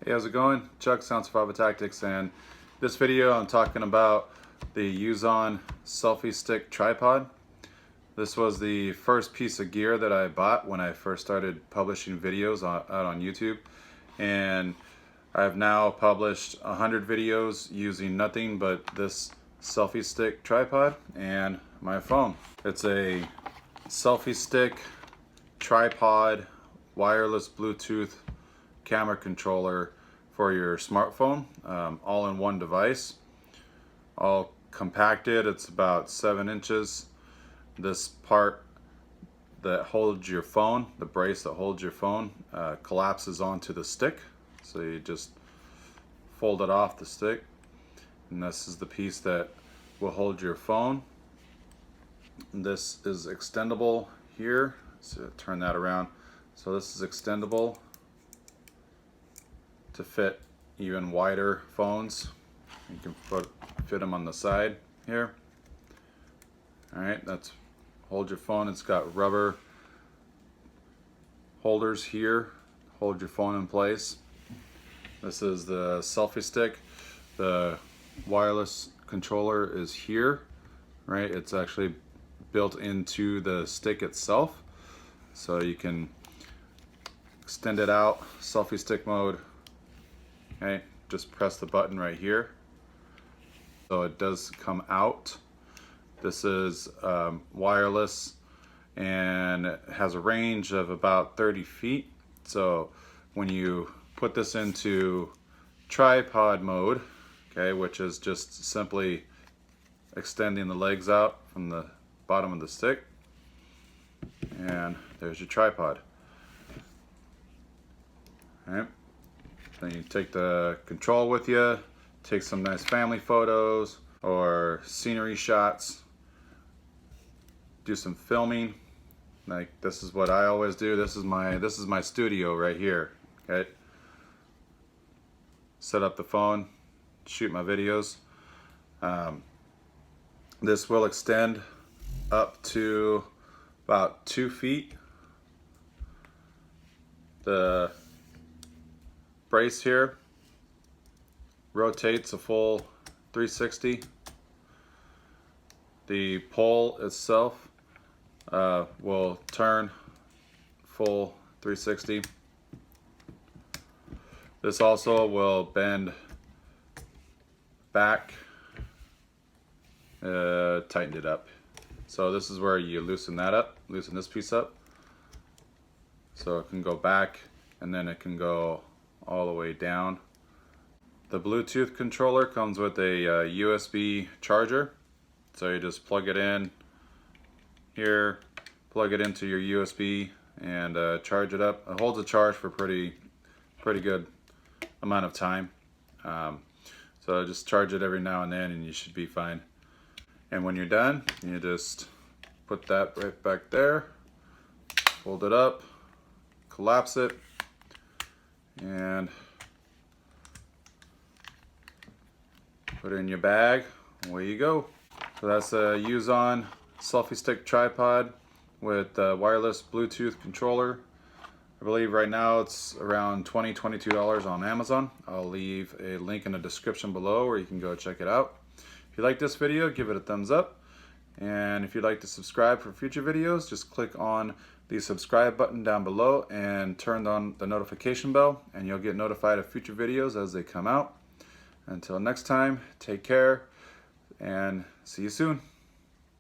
Hey, how's it going? Chuck, Sound Survival Tactics, and this video I'm talking about the Yoozon Selfie Stick Tripod. This was the first piece of gear that I bought when I first started publishing videos out on YouTube, and I've now published 100 videos using nothing but this selfie stick tripod and my phone. It's a selfie stick tripod wireless Bluetooth camera controller for your smartphone, all in one device, all compacted. It's about 7 inches. This part that holds your phone, the brace that holds your phone, collapses onto the stick, so you just fold it off the stick, and this is the piece that will hold your phone. This is extendable here, so turn that around. So this is extendable to fit even wider phones. You can fit them on the side here. Alright, that's hold your phone. It's got rubber holders here, hold your phone in place. This is the selfie stick. The wireless controller is here, right? It's actually built into the stick itself, so you can extend it out, selfie stick mode. Okay, just press the button right here, so it does come out. This is wireless and it has a range of about 30 feet. So when you put this into tripod mode, okay, which is just simply extending the legs out from the bottom of the stick, and there's your tripod. All right. Then you take the control with you, take some nice family photos or scenery shots, do some filming. Like, this is what I always do. This is my studio right here. Okay. Set up the phone, shoot my videos. This will extend up to about 2 feet. The brace here rotates a full 360. The pole itself will turn full 360. This also will bend back, tightened it up. So this is where you loosen that up, loosen this piece up, so it can go back, and then it can go all the way down. The Bluetooth controller comes with a USB charger, so you just plug it in here, plug it into your USB, and charge it up. It holds a charge for pretty good amount of time. So just charge it every now and then and you should be fine. And when you're done, you just put that right back there, fold it up, collapse it, and put it in your bag. Away you go. So that's a Yoozon selfie stick tripod with a wireless Bluetooth controller. I believe right now it's around $22 on Amazon. I'll leave a link in the description below where you can go check it out. If you like this video, give it a thumbs up. And if you'd like to subscribe for future videos, just click on the subscribe button down below and turn on the notification bell, and you'll get notified of future videos as they come out. Until next time, take care and see you soon.